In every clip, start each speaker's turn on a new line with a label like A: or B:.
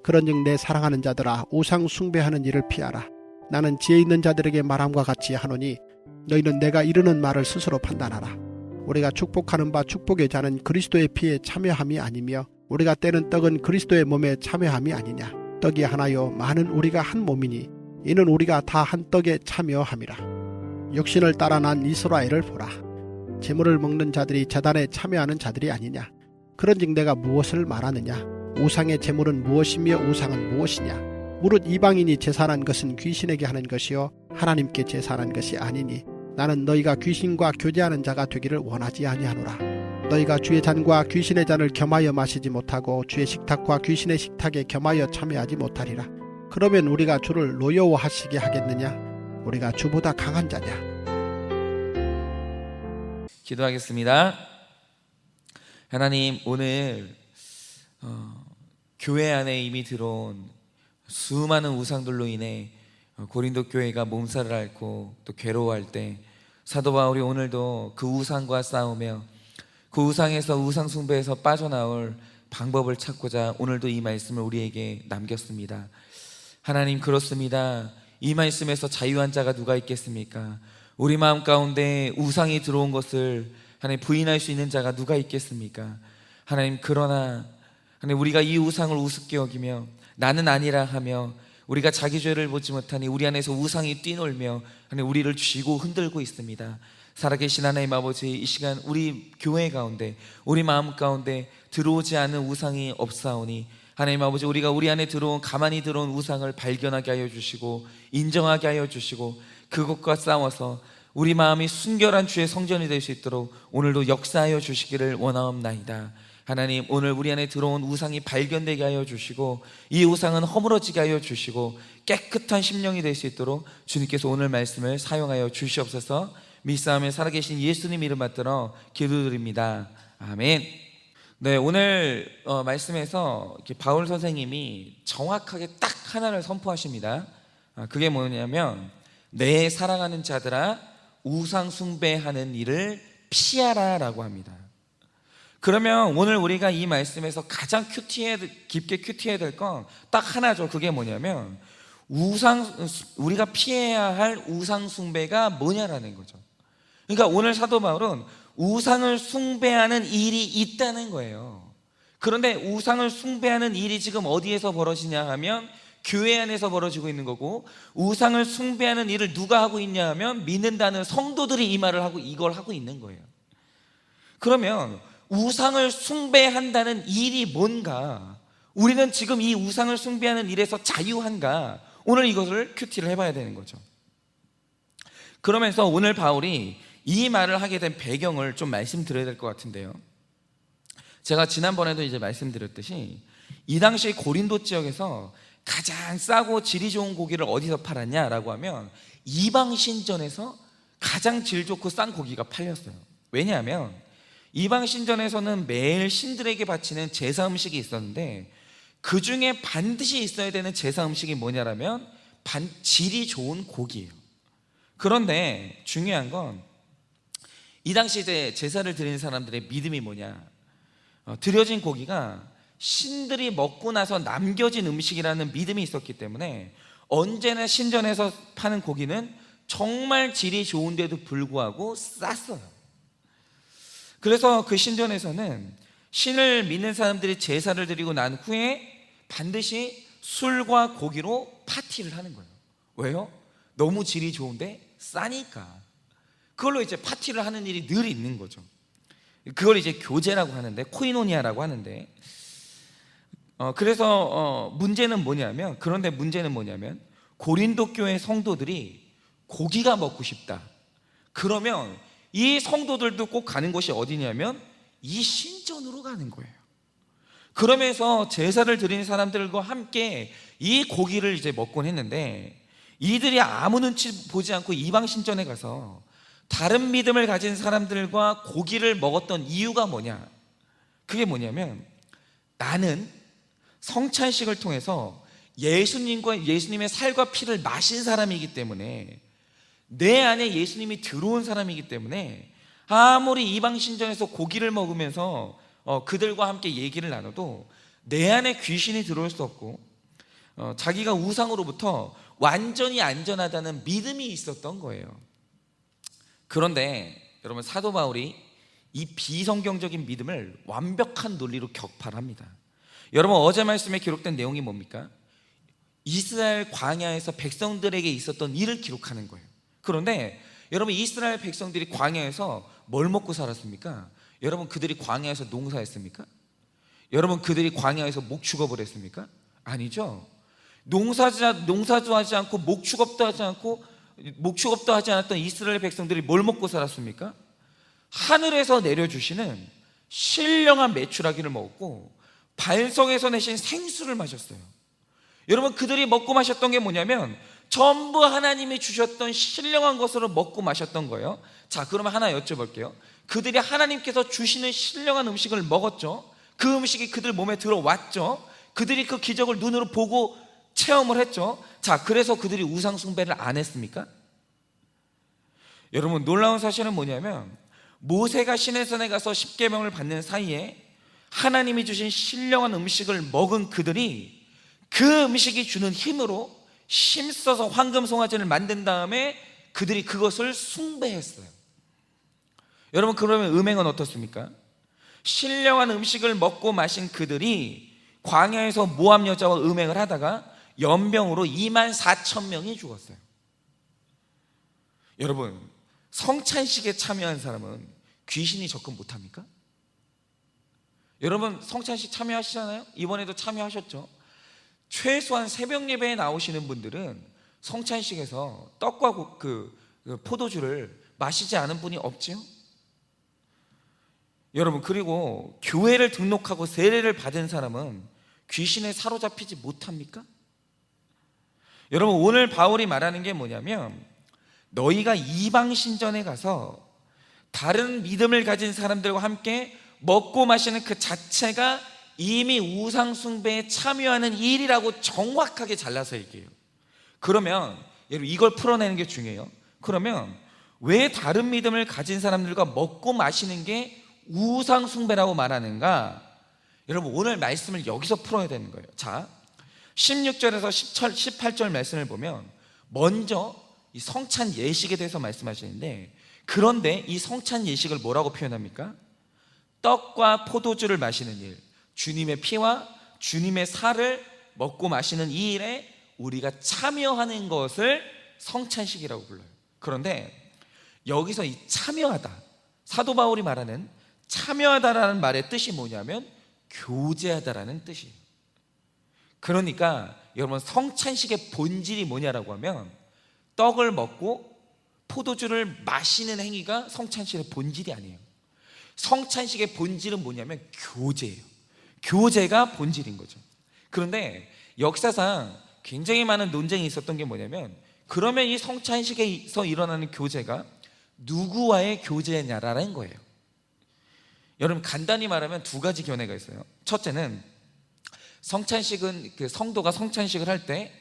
A: 그런즉 내 사랑하는 자들아 우상 숭배하는 일을 피하라. 나는 지혜 있는 자들에게 말함과 같이 하노니 너희는 내가 이르는 말을 스스로 판단하라. 우리가 축복하는 바 축복의 자는 그리스도의 피에 참여함이 아니며 우리가 떼는 떡은 그리스도의 몸에 참여함이 아니냐. 떡이 하나요 많은 우리가 한 몸이니 이는 우리가 다 한 떡에 참여함이라. 육신을 따라 난 이스라엘을 보라. 제물을 먹는 자들이 제단에 참여하는 자들이 아니냐. 그런즉 내가 무엇을 말하느냐. 우상의 제물은 무엇이며 우상은 무엇이냐. 무릇 이방인이 제사한 것은 귀신에게 하는 것이요 하나님께 제사한 것이 아니니 나는 너희가 귀신과 교제하는 자가 되기를 원하지 아니하노라. 너희가 주의 잔과 귀신의 잔을 겸하여 마시지 못하고 주의 식탁과 귀신의 식탁에 겸하여 참여하지 못하리라. 그러면 우리가 주를 노여워하시게 하겠느냐. 우리가 주보다 강한 자냐.
B: 기도하겠습니다. 하나님, 오늘 교회 안에 이미 들어온 수많은 우상들로 인해 고린도 교회가 몸살을 앓고 또 괴로워할 때 사도 바울이 오늘도 그 우상과 싸우며 그 우상에서 우상 숭배에서 빠져나올 방법을 찾고자 오늘도 이 말씀을 우리에게 남겼습니다. 하나님, 그렇습니다. 이 말씀에서 자유한 자가 누가 있겠습니까? 우리 마음 가운데 우상이 들어온 것을 하나님 부인할 수 있는 자가 누가 있겠습니까? 하나님, 그러나 하나님, 우리가 이 우상을 우습게 여기며 나는 아니라 하며 우리가 자기 죄를 보지 못하니 우리 안에서 우상이 뛰놀며 하나님 우리를 쥐고 흔들고 있습니다. 살아계신 하나님 아버지, 이 시간 우리 교회 가운데 우리 마음 가운데 들어오지 않은 우상이 없사오니 하나님 아버지, 우리가 우리 안에 들어온 가만히 들어온 우상을 발견하게 하여 주시고 인정하게 하여 주시고 그것과 싸워서 우리 마음이 순결한 주의 성전이 될 수 있도록 오늘도 역사하여 주시기를 원하옵나이다. 하나님, 오늘 우리 안에 들어온 우상이 발견되게 하여 주시고 이 우상은 허물어지게 하여 주시고 깨끗한 심령이 될 수 있도록 주님께서 오늘 말씀을 사용하여 주시옵소서. 믿사오며 살아계신 예수님 이름 받들어 기도드립니다. 아멘. 네, 오늘 말씀에서 바울 선생님이 정확하게 딱 하나를 선포하십니다. 그게 뭐냐면 내 사랑하는 자들아 우상 숭배하는 일을 피하라 라고 합니다. 그러면 오늘 우리가 이 말씀에서 가장 깊게 큐티해야 될 건 딱 하나죠. 그게 뭐냐면 우리가 피해야 할 우상 숭배가 뭐냐라는 거죠. 그러니까 오늘 사도 바울은 우상을 숭배하는 일이 있다는 거예요. 그런데 우상을 숭배하는 일이 지금 어디에서 벌어지냐 하면 교회 안에서 벌어지고 있는 거고, 우상을 숭배하는 일을 누가 하고 있냐 하면 믿는다는 성도들이 이 말을 하고 이걸 하고 있는 거예요. 그러면 우상을 숭배한다는 일이 뭔가, 우리는 지금 이 우상을 숭배하는 일에서 자유한가, 오늘 이것을 큐티를 해봐야 되는 거죠. 그러면서 오늘 바울이 이 말을 하게 된 배경을 좀 말씀드려야 될 것 같은데요. 제가 지난번에도 이제 말씀드렸듯이 이 당시 고린도 지역에서 가장 싸고 질이 좋은 고기를 어디서 팔았냐라고 하면 이방 신전에서 가장 질 좋고 싼 고기가 팔렸어요. 왜냐하면 이방 신전에서는 매일 신들에게 바치는 제사 음식이 있었는데 그 중에 반드시 있어야 되는 제사 음식이 뭐냐라면 질이 좋은 고기예요. 그런데 중요한 건 이 당시 이제 제사를 드리는 사람들의 믿음이 뭐냐, 드려진 고기가 신들이 먹고 나서 남겨진 음식이라는 믿음이 있었기 때문에 언제나 신전에서 파는 고기는 정말 질이 좋은데도 불구하고 쌌어요. 그래서 그 신전에서는 신을 믿는 사람들이 제사를 드리고 난 후에 반드시 술과 고기로 파티를 하는 거예요. 왜요? 너무 질이 좋은데 싸니까. 그걸로 이제 파티를 하는 일이 늘 있는 거죠. 그걸 이제 교제라고 하는데, 코이노니아라고 하는데, 그래서 문제는 뭐냐면, 그런데 문제는 뭐냐면 고린도 교회 성도들이 고기가 먹고 싶다. 그러면 이 성도들도 꼭 가는 곳이 어디냐면 이 신전으로 가는 거예요. 그러면서 제사를 드리는 사람들과 함께 이 고기를 이제 먹곤 했는데, 이들이 아무 눈치 보지 않고 이방 신전에 가서 다른 믿음을 가진 사람들과 고기를 먹었던 이유가 뭐냐? 그게 뭐냐면 나는 성찬식을 통해서 예수님과 예수님의 살과 피를 마신 사람이기 때문에, 내 안에 예수님이 들어온 사람이기 때문에 아무리 이방 신전에서 고기를 먹으면서 그들과 함께 얘기를 나눠도 내 안에 귀신이 들어올 수 없고 자기가 우상으로부터 완전히 안전하다는 믿음이 있었던 거예요. 그런데 여러분, 사도 바울이 이 비성경적인 믿음을 완벽한 논리로 격파합니다. 여러분, 어제 말씀에 기록된 내용이 뭡니까? 이스라엘 광야에서 백성들에게 있었던 일을 기록하는 거예요. 그런데 여러분, 이스라엘 백성들이 광야에서 뭘 먹고 살았습니까? 여러분, 그들이 광야에서 농사했습니까? 여러분, 그들이 광야에서 목축업을 했습니까? 아니죠. 농사도 하지 않고 목축업도 하지 않았던 이스라엘 백성들이 뭘 먹고 살았습니까? 하늘에서 내려주시는 신령한 메추라기를 먹었고 반석에서 내신 생수를 마셨어요. 여러분, 그들이 먹고 마셨던 게 뭐냐면 전부 하나님이 주셨던 신령한 것으로 먹고 마셨던 거예요. 자, 그러면 하나 여쭤볼게요. 그들이 하나님께서 주시는 신령한 음식을 먹었죠. 그 음식이 그들 몸에 들어왔죠. 그들이 그 기적을 눈으로 보고 체험을 했죠. 자, 그래서 그들이 우상 숭배를 안 했습니까? 여러분, 놀라운 사실은 뭐냐면 모세가 시내산에 가서 십계명을 받는 사이에 하나님이 주신 신령한 음식을 먹은 그들이 그 음식이 주는 힘으로 힘써서 황금 송아지를 만든 다음에 그들이 그것을 숭배했어요. 여러분, 그러면 음행은 어떻습니까? 신령한 음식을 먹고 마신 그들이 광야에서 모압 여자와 음행을 하다가 연병으로 24,000명이 죽었어요. 여러분, 성찬식에 참여한 사람은 귀신이 접근 못합니까? 여러분, 성찬식 참여하시잖아요? 이번에도 참여하셨죠? 최소한 새벽 예배에 나오시는 분들은 성찬식에서 떡과 그 포도주를 마시지 않은 분이 없지요? 여러분, 그리고 교회를 등록하고 세례를 받은 사람은 귀신에 사로잡히지 못합니까? 여러분, 오늘 바울이 말하는 게 뭐냐면 너희가 이방 신전에 가서 다른 믿음을 가진 사람들과 함께 먹고 마시는 그 자체가 이미 우상 숭배에 참여하는 일이라고 정확하게 잘라서 얘기해요. 그러면 여러분, 이걸 풀어내는 게 중요해요. 그러면 왜 다른 믿음을 가진 사람들과 먹고 마시는 게 우상 숭배라고 말하는가? 여러분, 오늘 말씀을 여기서 풀어야 되는 거예요. 자, 16절에서 18절 말씀을 보면 먼저 이 성찬 예식에 대해서 말씀하시는데, 그런데 이 성찬 예식을 뭐라고 표현합니까? 떡과 포도주를 마시는 일, 주님의 피와 주님의 살을 먹고 마시는 이 일에 우리가 참여하는 것을 성찬식이라고 불러요. 그런데 여기서 이 참여하다, 사도 바울이 말하는 참여하다라는 말의 뜻이 뭐냐면 교제하다라는 뜻이에요. 그러니까 여러분, 성찬식의 본질이 뭐냐라고 하면 떡을 먹고 포도주를 마시는 행위가 성찬식의 본질이 아니에요. 성찬식의 본질은 뭐냐면 교제예요. 교제가 본질인 거죠. 그런데 역사상 굉장히 많은 논쟁이 있었던 게 뭐냐면, 그러면 이 성찬식에서 일어나는 교제가 누구와의 교제냐라는 거예요. 여러분, 간단히 말하면 두 가지 견해가 있어요. 첫째는 성찬식은 그 성도가 성찬식을 할 때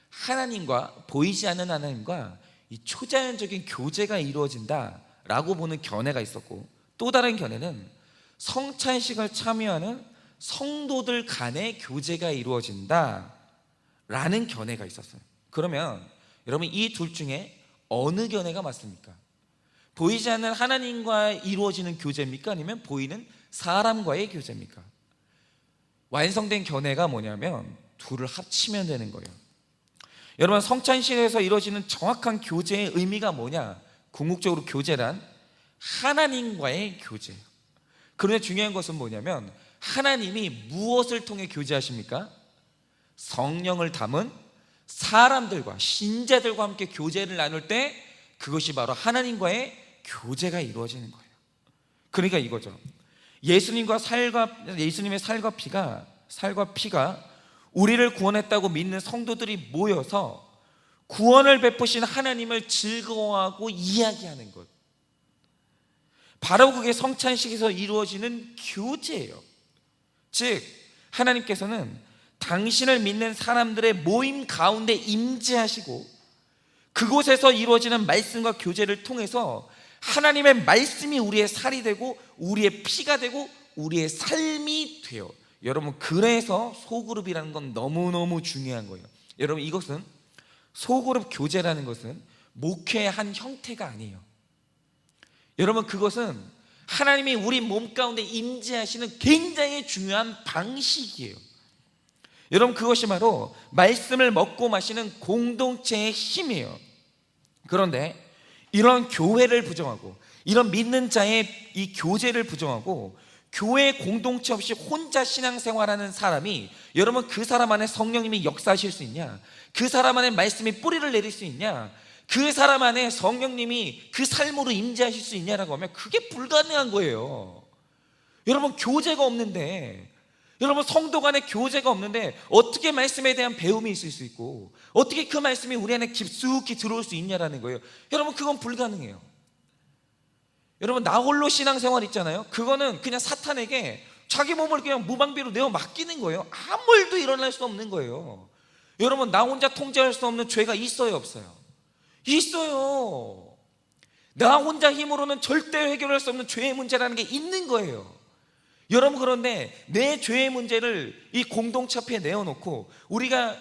B: 하나님과, 보이지 않는 하나님과 이 초자연적인 교제가 이루어진다라고 보는 견해가 있었고, 또 다른 견해는 성찬식을 참여하는 성도들 간의 교제가 이루어진다라는 견해가 있었어요. 그러면 여러분, 이 둘 중에 어느 견해가 맞습니까? 보이지 않는 하나님과 이루어지는 교제입니까? 아니면 보이는 사람과의 교제입니까? 완성된 견해가 뭐냐면 둘을 합치면 되는 거예요. 여러분, 성찬식에서 이루어지는 정확한 교제의 의미가 뭐냐? 궁극적으로 교제란 하나님과의 교제예요. 그런데 중요한 것은 뭐냐면 하나님이 무엇을 통해 교제하십니까? 성령을 담은 사람들과, 신자들과 함께 교제를 나눌 때 그것이 바로 하나님과의 교제가 이루어지는 거예요. 그러니까 이거죠. 예수님의 살과 피가 우리를 구원했다고 믿는 성도들이 모여서 구원을 베푸신 하나님을 즐거워하고 이야기하는 것, 바로 그게 성찬식에서 이루어지는 교제예요. 즉, 하나님께서는 당신을 믿는 사람들의 모임 가운데 임재하시고 그곳에서 이루어지는 말씀과 교제를 통해서 하나님의 말씀이 우리의 살이 되고 우리의 피가 되고 우리의 삶이 돼요. 여러분, 그래서 소그룹이라는 건 너무너무 중요한 거예요. 여러분, 이것은 소그룹 교제라는 것은 목회의 한 형태가 아니에요. 여러분, 그것은 하나님이 우리 몸 가운데 임재하시는 굉장히 중요한 방식이에요. 여러분, 그것이 바로 말씀을 먹고 마시는 공동체의 힘이에요. 그런데 이런 교회를 부정하고 이런 믿는 자의 이 교제를 부정하고 교회 공동체 없이 혼자 신앙생활하는 사람이, 여러분, 그 사람 안에 성령님이 역사하실 수 있냐? 그 사람 안에 말씀이 뿌리를 내릴 수 있냐? 그 사람 안에 성령님이 그 삶으로 임재하실 수 있냐라고 하면 그게 불가능한 거예요. 여러분, 교제가 없는데, 여러분, 성도 간에 교제가 없는데 어떻게 말씀에 대한 배움이 있을 수 있고 어떻게 그 말씀이 우리 안에 깊숙이 들어올 수 있냐라는 거예요. 여러분, 그건 불가능해요. 여러분, 나 홀로 신앙생활 있잖아요. 그거는 그냥 사탄에게 자기 몸을 그냥 무방비로 내어 맡기는 거예요. 아무 일도 일어날 수 없는 거예요. 여러분, 나 혼자 통제할 수 없는 죄가 있어요, 없어요? 있어요. 나 혼자 힘으로는 절대 해결할 수 없는 죄의 문제라는 게 있는 거예요. 여러분, 그런데 내 죄의 문제를 이 공동체 앞에 내어놓고 우리가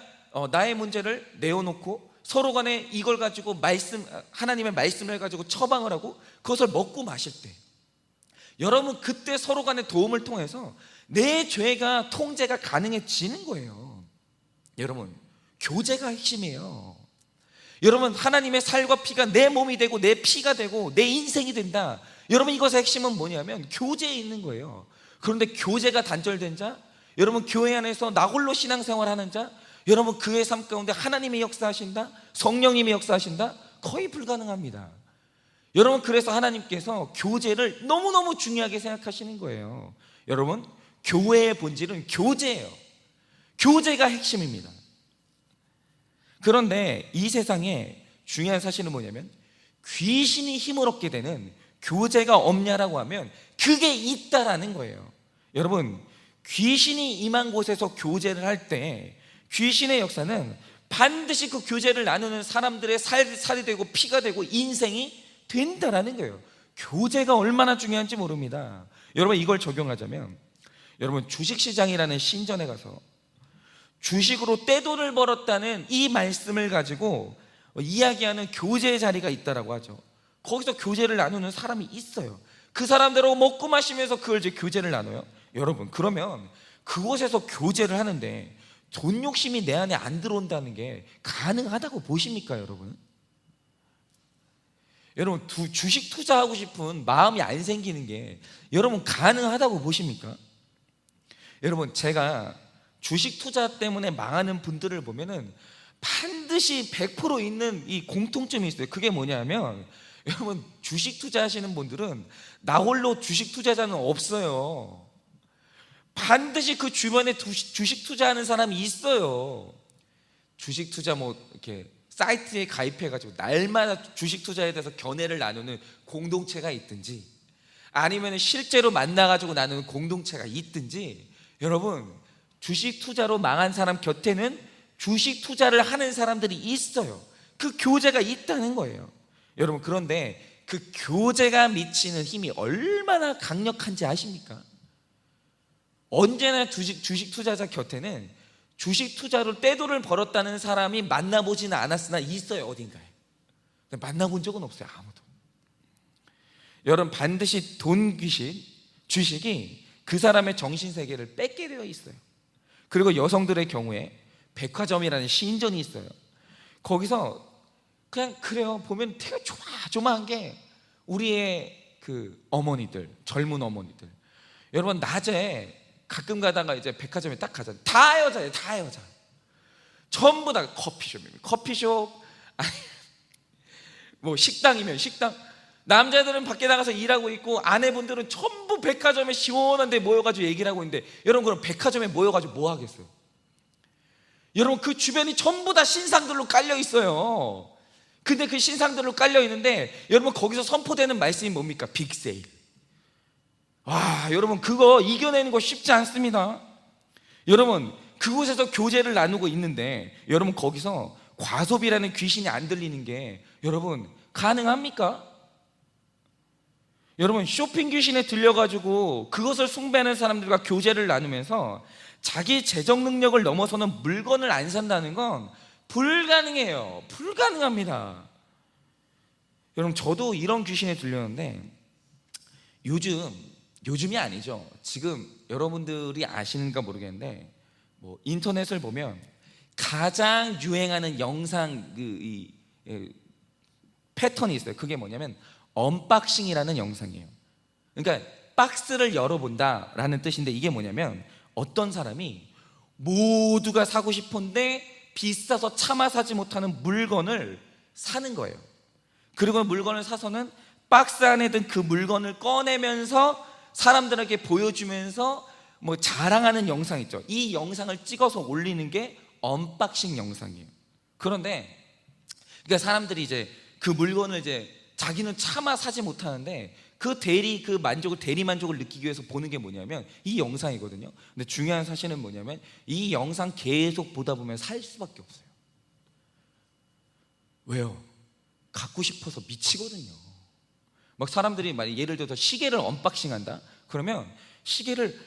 B: 나의 문제를 내어놓고 서로 간에 이걸 가지고 하나님의 말씀을 가지고 처방을 하고 그것을 먹고 마실 때, 여러분, 그때 서로 간의 도움을 통해서 내 죄가 통제가 가능해지는 거예요. 여러분, 교제가 핵심이에요. 여러분, 하나님의 살과 피가 내 몸이 되고 내 피가 되고 내 인생이 된다. 여러분, 이것의 핵심은 뭐냐면 교제에 있는 거예요. 그런데 교제가 단절된 자, 여러분, 교회 안에서 나 홀로 신앙생활하는 자, 여러분, 그의 삶 가운데 하나님이 역사하신다? 성령님이 역사하신다? 거의 불가능합니다. 여러분, 그래서 하나님께서 교제를 너무너무 중요하게 생각하시는 거예요. 여러분, 교회의 본질은 교제예요. 교제가 핵심입니다. 그런데 이 세상에 중요한 사실은 뭐냐면 귀신이 힘을 얻게 되는 교제가 없냐라고 하면 그게 있다라는 거예요. 여러분, 귀신이 임한 곳에서 교제를 할 때 귀신의 역사는 반드시 그 교제를 나누는 사람들의 살이 되고 피가 되고 인생이 된다라는 거예요. 교제가 얼마나 중요한지 모릅니다. 여러분, 이걸 적용하자면, 여러분, 주식시장이라는 신전에 가서 주식으로 떼돈을 벌었다는 이 말씀을 가지고 이야기하는 교제의 자리가 있다라고 하죠. 거기서 교제를 나누는 사람이 있어요. 그 사람들하고 먹고 마시면서 그걸 이제 교제를 나눠요. 여러분, 그러면 그곳에서 교제를 하는데 돈 욕심이 내 안에 안 들어온다는 게 가능하다고 보십니까, 여러분? 여러분, 주식 투자하고 싶은 마음이 안 생기는 게 여러분 가능하다고 보십니까? 여러분, 제가 주식 투자 때문에 망하는 분들을 보면은 반드시 100% 있는 이 공통점이 있어요. 그게 뭐냐면, 여러분, 주식 투자하시는 분들은 나 홀로 주식 투자자는 없어요. 반드시 그 주변에 주식 투자하는 사람이 있어요. 주식 투자 이렇게 사이트에 가입해가지고 날마다 주식 투자에 대해서 견해를 나누는 공동체가 있든지, 아니면 실제로 만나가지고 나누는 공동체가 있든지, 여러분, 주식 투자로 망한 사람 곁에는 주식 투자를 하는 사람들이 있어요. 그 교제가 있다는 거예요. 여러분, 그런데 그 교제가 미치는 힘이 얼마나 강력한지 아십니까? 언제나 주식 투자자 곁에는 주식 투자로 떼돈을 벌었다는 사람이 만나보지는 않았으나 있어요, 어딘가에. 만나본 적은 없어요, 아무도. 여러분, 반드시 돈 귀신, 주식이 그 사람의 정신세계를 뺏게 되어 있어요. 그리고 여성들의 경우에 백화점이라는 신전이 있어요. 거기서 그냥 그래요, 보면 되게 조마조마한 게 우리의 그 어머니들, 젊은 어머니들, 여러분, 낮에 가끔 가다가 이제 백화점에 딱 가잖아요. 다 여자예요, 다 여자. 전부 다 커피숍, 아니 식당이면 식당. 남자들은 밖에 나가서 일하고 있고 아내분들은 전부 백화점에 시원한 데 모여가지고 얘기를 하고 있는데, 여러분, 그럼 백화점에 모여가지고 뭐 하겠어요? 여러분, 그 주변이 전부 다 신상들로 깔려 있어요. 근데 그 신상들로 깔려 있는데, 여러분, 거기서 선포되는 말씀이 뭡니까? 빅세일. 와, 여러분, 그거 이겨내는 거 쉽지 않습니다. 여러분, 그곳에서 교제를 나누고 있는데, 여러분, 거기서 과소비라는 귀신이 안 들리는 게 여러분 가능합니까? 여러분, 쇼핑 귀신에 들려가지고 그것을 숭배하는 사람들과 교제를 나누면서 자기 재정 능력을 넘어서는 물건을 안 산다는 건 불가능해요. 불가능합니다. 여러분, 저도 이런 귀신에 들렸는데 요즘이 아니죠. 지금 여러분들이 아시는가 모르겠는데 인터넷을 보면 가장 유행하는 영상 패턴이 있어요. 그게 뭐냐면 언박싱이라는 영상이에요. 그러니까 박스를 열어본다라는 뜻인데, 이게 뭐냐면 어떤 사람이 모두가 사고 싶은데 비싸서 차마 사지 못하는 물건을 사는 거예요. 그리고 물건을 사서는 박스 안에 든 그 물건을 꺼내면서 사람들에게 보여주면서 자랑하는 영상 있죠. 이 영상을 찍어서 올리는 게 언박싱 영상이에요. 그런데 그러니까 사람들이 이제 그 물건을 이제 자기는 차마 사지 못하는데 그 대리 만족을 느끼기 위해서 보는 게 뭐냐면 이 영상이거든요. 근데 중요한 사실은 뭐냐면 이 영상 계속 보다 보면 살 수밖에 없어요. 왜요? 갖고 싶어서 미치거든요. 사람들이 예를 들어서 시계를 언박싱한다 그러면 시계를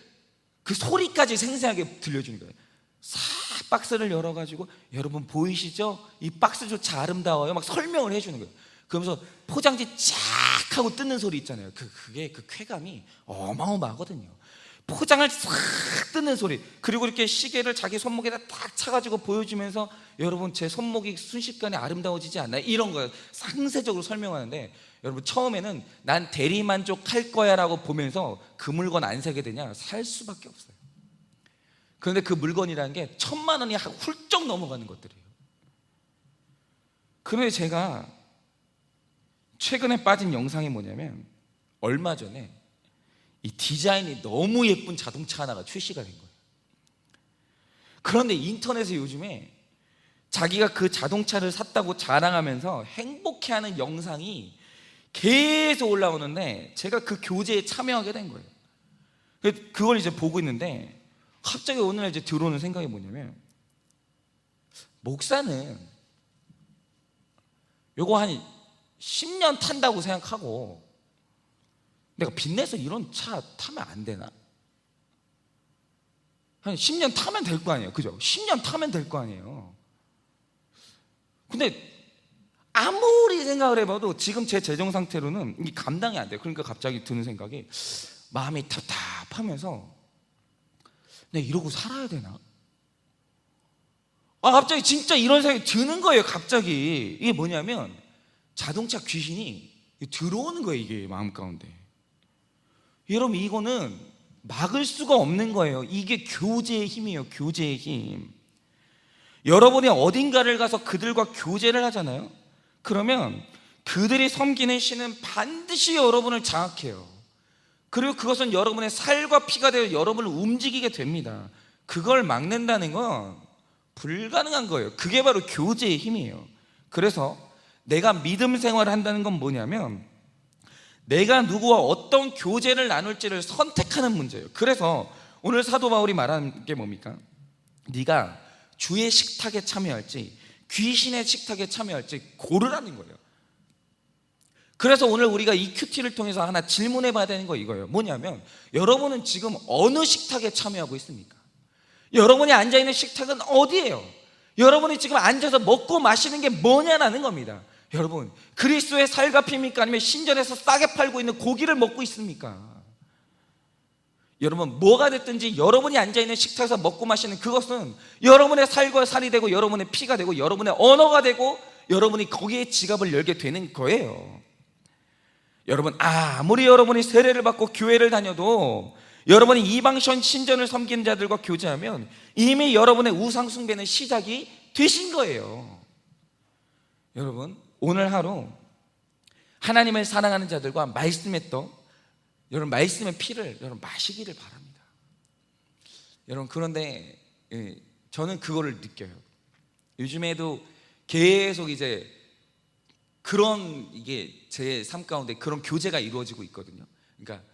B: 그 소리까지 생생하게 들려주는 거예요. 싹 박스를 열어가지고 여러분 보이시죠? 이 박스조차 아름다워요. 막 설명을 해주는 거예요. 그러면서 포장지 쫙 하고 뜯는 소리 있잖아요. 그게 그 쾌감이 어마어마하거든요. 포장을 싹 뜯는 소리, 그리고 이렇게 시계를 자기 손목에다 딱 차가지고 보여주면서 여러분 제 손목이 순식간에 아름다워지지 않나요? 이런 거예요. 상세적으로 설명하는데 여러분, 처음에는 난 대리만족할 거야 라고 보면서 그 물건 안 사게 되냐? 살 수밖에 없어요. 그런데 그 물건이라는 게 1,000만 원이 훌쩍 넘어가는 것들이에요. 그런데 제가 최근에 빠진 영상이 뭐냐면 얼마 전에 이 디자인이 너무 예쁜 자동차 하나가 출시가 된 거예요. 그런데 인터넷에 요즘에 자기가 그 자동차를 샀다고 자랑하면서 행복해하는 영상이 계속 올라오는데 제가 그 교제에 참여하게 된 거예요. 그걸 이제 보고 있는데 갑자기 오늘 이제 들어오는 생각이 뭐냐면, 목사는 요거 한 10년 탄다고 생각하고 내가 빚내서 이런 차 타면 안 되나? 한 10년 타면 될 거 아니에요. 그죠? 10년 타면 될 거 아니에요. 근데 아무리 생각을 해봐도 지금 제 재정 상태로는 이게 감당이 안 돼요. 그러니까 갑자기 드는 생각이, 마음이 답답하면서 내가 이러고 살아야 되나? 갑자기 진짜 이런 생각이 드는 거예요. 갑자기. 이게 뭐냐면 자동차 귀신이 들어오는 거예요. 이게 마음 가운데. 여러분, 이거는 막을 수가 없는 거예요. 이게 교제의 힘이에요. 교제의 힘. 여러분이 어딘가를 가서 그들과 교제를 하잖아요. 그러면 그들이 섬기는 신은 반드시 여러분을 장악해요. 그리고 그것은 여러분의 살과 피가 되어 여러분을 움직이게 됩니다. 그걸 막는다는 건 불가능한 거예요. 그게 바로 교제의 힘이에요. 그래서 내가 믿음 생활을 한다는 건 뭐냐면 내가 누구와 어떤 교제를 나눌지를 선택하는 문제예요. 그래서 오늘 사도 바울이 말하는 게 뭡니까? 네가 주의 식탁에 참여할지 귀신의 식탁에 참여할지 고르라는 거예요. 그래서 오늘 우리가 이 큐티를 통해서 하나 질문해 봐야 되는 거 이거예요. 뭐냐면 여러분은 지금 어느 식탁에 참여하고 있습니까? 여러분이 앉아있는 식탁은 어디예요? 여러분이 지금 앉아서 먹고 마시는 게 뭐냐라는 겁니다. 여러분, 그리스도의 살과 피입니까? 아니면 신전에서 싸게 팔고 있는 고기를 먹고 있습니까? 여러분, 뭐가 됐든지 여러분이 앉아있는 식탁에서 먹고 마시는 그것은 여러분의 살과 살이 되고 여러분의 피가 되고 여러분의 언어가 되고 여러분이 거기에 지갑을 열게 되는 거예요. 여러분, 아무리 여러분이 세례를 받고 교회를 다녀도 여러분이 이방 신전을 섬기는 자들과 교제하면 이미 여러분의 우상 숭배는 시작이 되신 거예요. 여러분, 오늘 하루 하나님을 사랑하는 자들과 말씀의 떡, 여러분 말씀의 피를 여러분 마시기를 바랍니다. 여러분, 그런데 저는 그거를 느껴요. 요즘에도 계속 이제 그런 이게 제 삶 가운데 그런 교제가 이루어지고 있거든요. 그러니까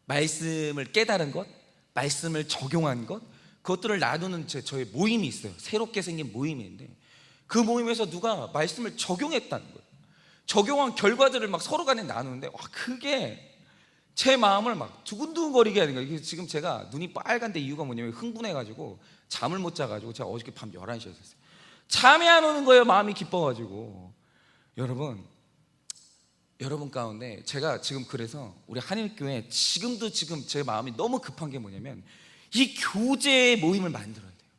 B: 말씀을 깨달은 것, 말씀을 적용한 것, 그것들을 나누는 저의 모임이 있어요. 새롭게 생긴 모임인데 그 모임에서 누가 말씀을 적용했다는 거예요. 적용한 결과들을 막 서로 간에 나누는데, 와, 그게 제 마음을 막 두근두근거리게 하는 거예요. 지금 제가 눈이 빨간데 이유가 뭐냐면 흥분해가지고 잠을 못 자가지고 제가 어저께 밤 11시에 잤어요. 잠이 안 오는 거예요. 마음이 기뻐가지고. 여러분 가운데 제가 지금 그래서 우리 한일교회 지금 제 마음이 너무 급한 게 뭐냐면 이 교제 모임을 만들어야 돼요.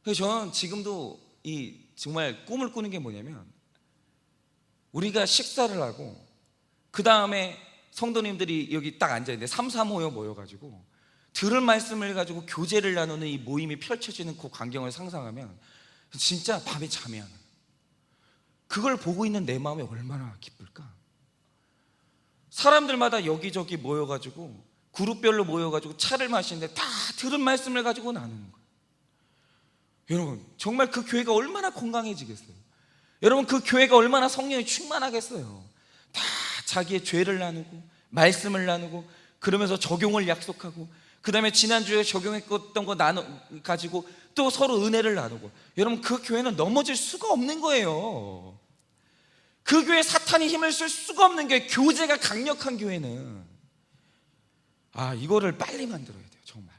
B: 그래서 저는 지금도 이 정말 꿈을 꾸는 게 뭐냐면 우리가 식사를 하고 그 다음에 성도님들이 여기 딱 앉아있는데 3, 4모여 모여가지고 들을 말씀을 가지고 교제를 나누는 이 모임이 펼쳐지는 그 광경을 상상하면 진짜 밤에 잠이 안 와요. 그걸 보고 있는 내 마음이 얼마나 기쁠까? 사람들마다 여기저기 모여가지고 그룹별로 모여가지고 차를 마시는데 다 들은 말씀을 가지고 나누는 거예요. 여러분, 정말 그 교회가 얼마나 건강해지겠어요? 여러분, 그 교회가 얼마나 성령이 충만하겠어요? 다 자기의 죄를 나누고 말씀을 나누고 그러면서 적용을 약속하고 그 다음에 지난주에 적용했던 거 가지고 또 서로 은혜를 나누고. 여러분, 그 교회는 넘어질 수가 없는 거예요. 그 교회 사탄이 힘을 쓸 수가 없는 게 교제가 강력한 교회는. 이거를 빨리 만들어야 돼요, 정말.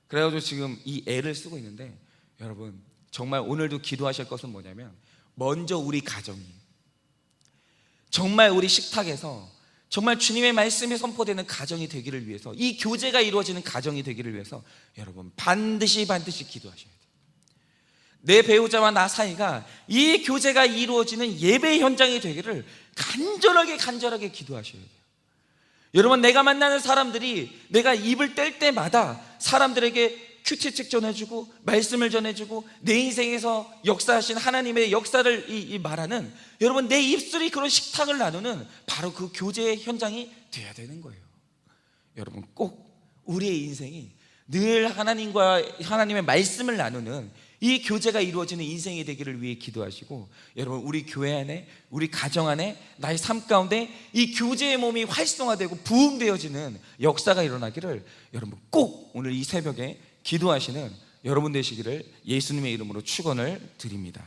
B: 그래가지고 지금 이 애를 쓰고 있는데, 여러분 정말 오늘도 기도하실 것은 뭐냐면 먼저 우리 가정이 정말 우리 식탁에서 정말 주님의 말씀이 선포되는 가정이 되기를 위해서, 이 교제가 이루어지는 가정이 되기를 위해서 여러분 반드시 기도하셔야 돼요. 내 배우자와 나 사이가 이 교제가 이루어지는 예배 현장이 되기를 간절하게 기도하셔야 돼요. 여러분, 내가 만나는 사람들이 내가 입을 뗄 때마다 사람들에게 큐티책 전해주고 말씀을 전해주고 내 인생에서 역사하신 하나님의 역사를 말하는, 여러분 내 입술이 그런 식탁을 나누는 바로 그 교제의 현장이 돼야 되는 거예요. 여러분, 꼭 우리의 인생이 늘 하나님의 말씀을 나누는 이 교제가 이루어지는 인생이 되기를 위해 기도하시고, 여러분 우리 교회 안에, 우리 가정 안에, 나의 삶 가운데 이 교제의 몸이 활성화되고 부흥되어지는 역사가 일어나기를 여러분 꼭 오늘 이 새벽에 기도하시는 여러분 되시기를 예수님의 이름으로 축원을 드립니다.